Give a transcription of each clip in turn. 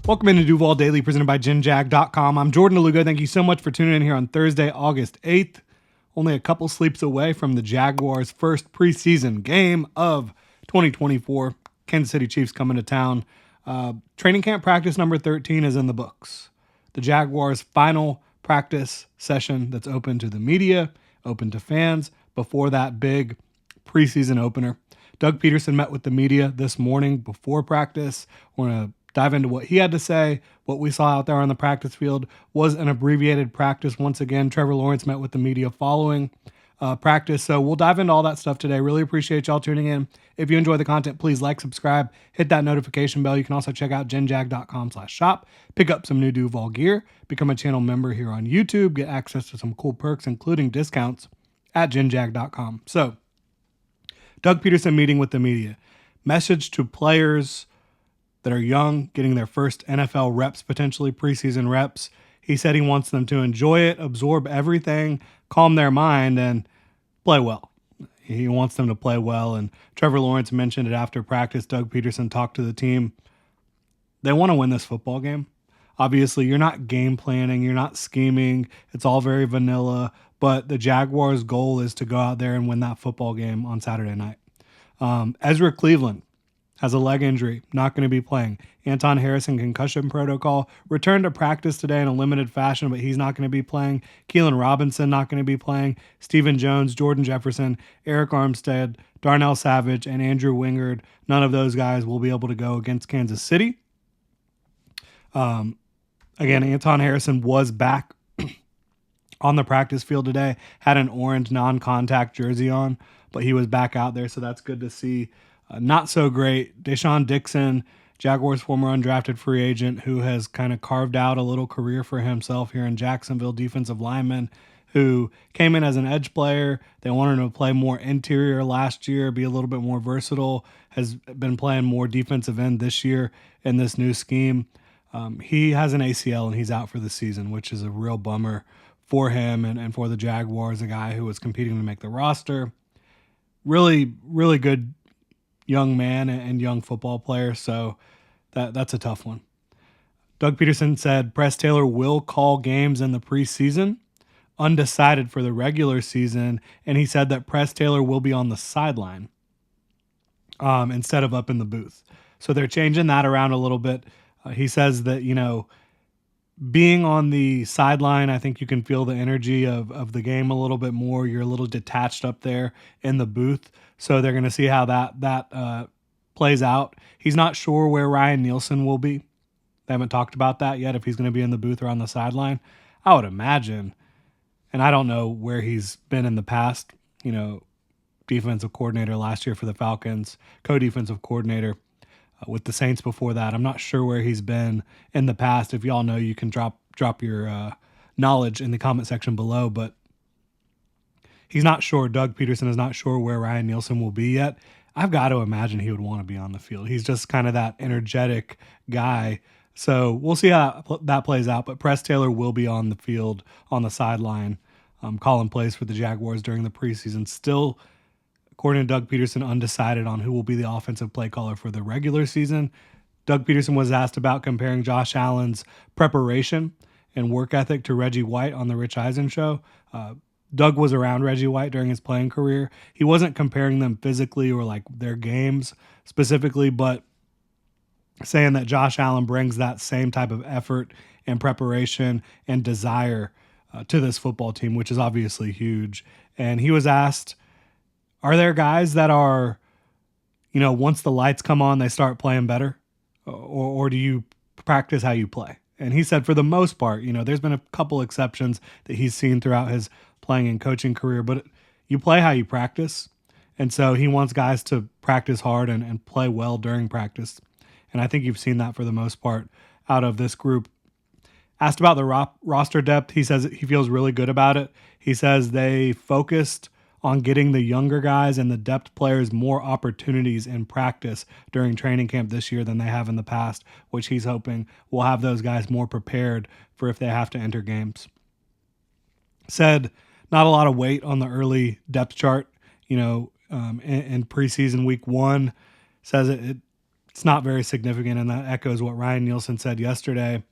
Welcome into Duval Daily, presented by GenJag.com. I'm Jordan DeLugo. Thank you so much for tuning in here on Thursday, August 8th. Only a couple sleeps away from the Jaguars' first preseason game of 2024. Kansas City Chiefs coming to town. Training camp practice number 13 is in the books. The Jaguars' final practice session that's open to the media, open to fans, before that big preseason opener. Doug Pederson met with the media this morning before practice. We're going to dive into what he had to say. What we saw out there on the practice field was an abbreviated practice. Once again, Trevor Lawrence met with the media following practice. So we'll dive into all that stuff today. Really appreciate y'all tuning in. If you enjoy the content, please like, subscribe, hit that notification bell. You can also check out genjag.com/shop, pick up some new Duval gear, become a channel member here on YouTube, get access to some cool perks, including discounts at genjag.com. So Doug Pederson meeting with the media. Message to players that are young, getting their first NFL reps, potentially preseason reps. He said he wants them to enjoy it, absorb everything, calm their mind, and play well. He wants them to play well, and Trevor Lawrence mentioned it after practice. Doug Pederson talked to the team. They want to win this football game. Obviously, you're not game planning, you're not scheming. It's all very vanilla, but the Jaguars' goal is to go out there and win that football game on Saturday night. Ezra Cleveland has a leg injury, not going to be playing. Anton Harrison, concussion protocol, returned to practice today in a limited fashion, but he's not going to be playing. Keelan Robinson, not going to be playing. Stephen Jones, Jordan Jefferson, Eric Armstead, Darnell Savage, and Andrew Wingard. None of those guys will be able to go against Kansas City. Again, Anton Harrison was back on the practice field today, had an orange non-contact jersey on, but he was back out there, so that's good to see. Not so great. Deshaun Dixon, Jaguars' former undrafted free agent, who has kind of carved out a little career for himself here in Jacksonville, defensive lineman, who came in as an edge player. They wanted him to play more interior last year, be a little bit more versatile, has been playing more defensive end this year in this new scheme. He has an ACL and he's out for the season, which is a real bummer for him and for the Jaguars, a guy who was competing to make the roster. Really, really good young man and young football player, so that's a tough one. Doug Pederson said Press Taylor will call games in the preseason, undecided for the regular season, and he said that Press Taylor will be on the sideline instead of up in the booth. So they're changing that around a little bit. He says that, being on the sideline, I think you can feel the energy of the game a little bit more. You're a little detached up there in the booth. So they're going to see how that plays out. He's not sure where Ryan Nielsen will be. They haven't talked about that yet, if he's going to be in the booth or on the sideline. I would imagine, and I don't know where he's been in the past, defensive coordinator last year for the Falcons, co-defensive coordinator with the Saints before that. I'm not sure where he's been in the past. If y'all know, you can drop your knowledge in the comment section below, but he's not sure. Doug Pederson is not sure where Ryan Nielsen will be yet. I've got to imagine he would want to be on the field. He's just kind of that energetic guy. So we'll see how that plays out, but Press Taylor will be on the field, on the sideline, calling plays for the Jaguars during the preseason. Still, according to Doug Pederson, undecided on who will be the offensive play caller for the regular season. Doug Pederson was asked about comparing Josh Allen's preparation and work ethic to Reggie White on the Rich Eisen show. Doug was around Reggie White during his playing career. He wasn't comparing them physically or like their games specifically, but saying that Josh Allen brings that same type of effort and preparation and desire to this football team, which is obviously huge. And he was asked, are there guys that are, once the lights come on, they start playing better? Or do you practice how you play? And he said for the most part, there's been a couple exceptions that he's seen throughout his playing and coaching career, but you play how you practice. And so he wants guys to practice hard and play well during practice. And I think you've seen that for the most part out of this group. Asked about the roster depth, he says he feels really good about it. He says they focused on getting the younger guys and the depth players more opportunities in practice during training camp this year than they have in the past, which he's hoping will have those guys more prepared for if they have to enter games. Said not a lot of weight on the early depth chart, in preseason week one. Says it's it's not very significant, and that echoes what Ryan Nielsen said yesterday.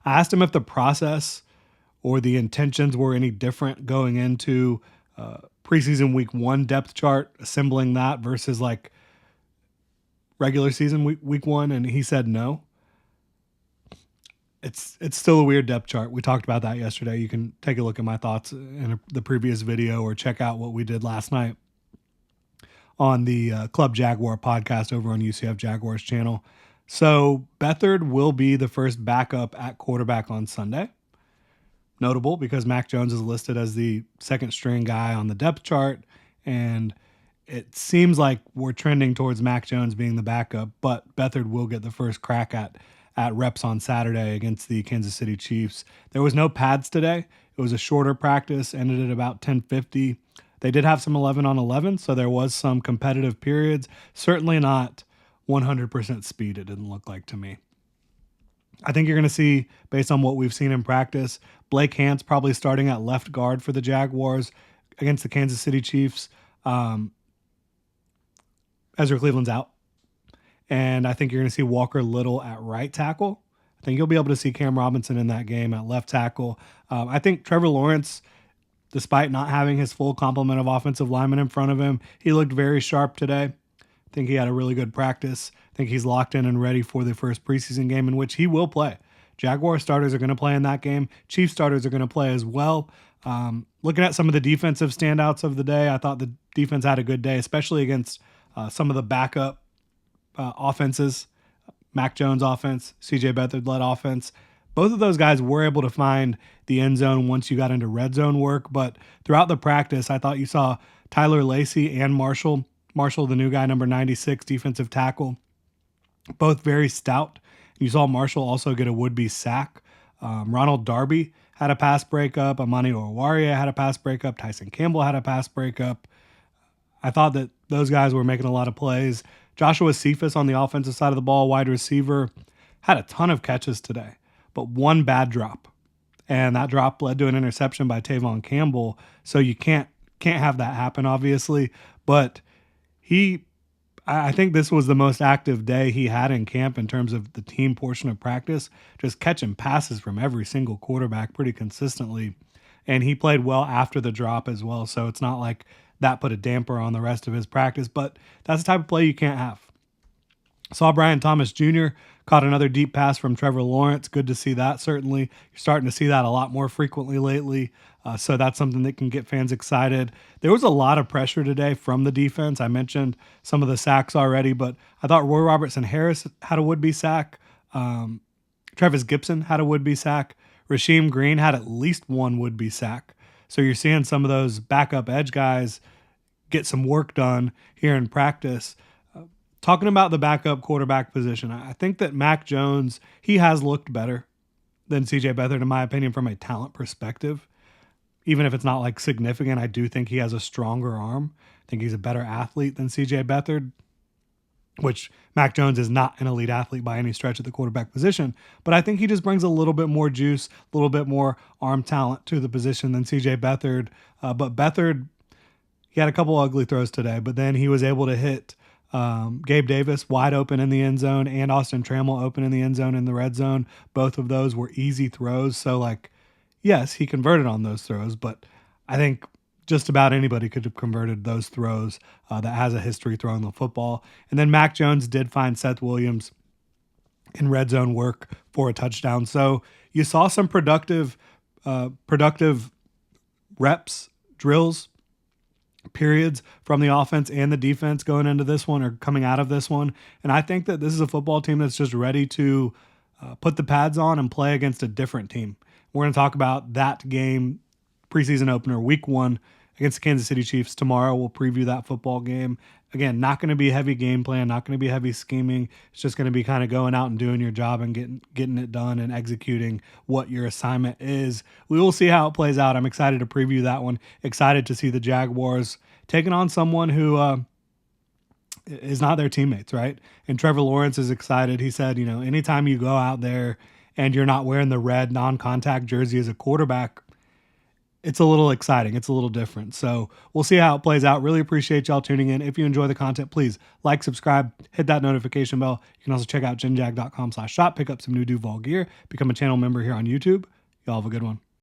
I asked him if the process or the intentions were any different going into preseason week 1 depth chart, assembling that versus like regular season week 1, and he said no. It's still a weird depth chart. We talked about that yesterday. You can take a look at my thoughts in the previous video or check out what we did last night on the Club Jaguar podcast over on UCF Jaguars channel. So Beathard will be the first backup at quarterback on Sunday. Notable because Mac Jones is listed as the second string guy on the depth chart, and it seems like we're trending towards Mac Jones being the backup, but Beathard will get the first crack at reps on Saturday against the Kansas City Chiefs. There was no pads today. It was a shorter practice, ended at about 10:50. They did have some 11 on 11, so there was some competitive periods. Certainly not 100% speed, it didn't look like to me. I think you're going to see, based on what we've seen in practice, Blake Hance probably starting at left guard for the Jaguars against the Kansas City Chiefs. Ezra Cleveland's out. And I think you're going to see Walker Little at right tackle. I think you'll be able to see Cam Robinson in that game at left tackle. I think Trevor Lawrence, despite not having his full complement of offensive linemen in front of him, he looked very sharp today. I think he had a really good practice. I think he's locked in and ready for the first preseason game in which he will play. Jaguar starters are going to play in that game. Chiefs starters are going to play as well. Looking at some of the defensive standouts of the day, I thought the defense had a good day, especially against some of the backup offenses, Mac Jones offense, CJ Beathard-led offense. Both of those guys were able to find the end zone once you got into red zone work, but throughout the practice, I thought you saw Tyler Lacey and Marshall, the new guy, number 96, defensive tackle, both very stout. You saw Marshall also get a would-be sack. Ronald Darby had a pass breakup. Amani Oruwariye had a pass breakup. Tyson Campbell had a pass breakup. I thought that those guys were making a lot of plays. Joshua Cephas on the offensive side of the ball, wide receiver, had a ton of catches today, but one bad drop. And that drop led to an interception by Tavon Campbell. So you can't have that happen, obviously. But I think this was the most active day he had in camp in terms of the team portion of practice, just catching passes from every single quarterback pretty consistently. And he played well after the drop as well. So it's not like that put a damper on the rest of his practice, but that's the type of play you can't have. Saw Brian Thomas Jr. caught another deep pass from Trevor Lawrence. Good to see that, certainly. You're starting to see that a lot more frequently lately, so that's something that can get fans excited. There was a lot of pressure today from the defense. I mentioned some of the sacks already, but I thought Roy Robertson-Harris had a would-be sack. Travis Gibson had a would-be sack. Rasheem Green had at least one would-be sack. So you're seeing some of those backup edge guys get some work done here in practice. Talking about the backup quarterback position, I think that Mac Jones, he has looked better than CJ Beathard, in my opinion, from a talent perspective. Even if it's not like significant, I do think he has a stronger arm. I think he's a better athlete than CJ Beathard, which Mac Jones is not an elite athlete by any stretch at the quarterback position. But I think he just brings a little bit more juice, a little bit more arm talent to the position than CJ Beathard. But Beathard, he had a couple ugly throws today, but then he was able to hit Gabe Davis wide open in the end zone and Austin Trammell open in the end zone in the red zone. Both of those were easy throws. So, yes, he converted on those throws, but I think just about anybody could have converted those throws that has a history throwing the football. And then Mac Jones did find Seth Williams in red zone work for a touchdown. So you saw some productive reps, drills, periods from the offense and the defense going into this one or coming out of this one. And I think that this is a football team that's just ready to put the pads on and play against a different team. We're going to talk about that game, preseason opener, week 1 against the Kansas City Chiefs tomorrow. We'll preview that football game. Again, not going to be heavy game plan, not going to be heavy scheming. It's just going to be kind of going out and doing your job and getting it done and executing what your assignment is. We will see how it plays out. I'm excited to preview that one. Excited to see the Jaguars taking on someone who is not their teammates, right? And Trevor Lawrence is excited. He said, anytime you go out there and you're not wearing the red non-contact jersey as a quarterback, it's a little exciting. It's a little different. So we'll see how it plays out. Really appreciate y'all tuning in. If you enjoy the content, please like, subscribe, hit that notification bell. You can also check out jinjag.com/shop, pick up some new Duval gear, become a channel member here on YouTube. Y'all have a good one.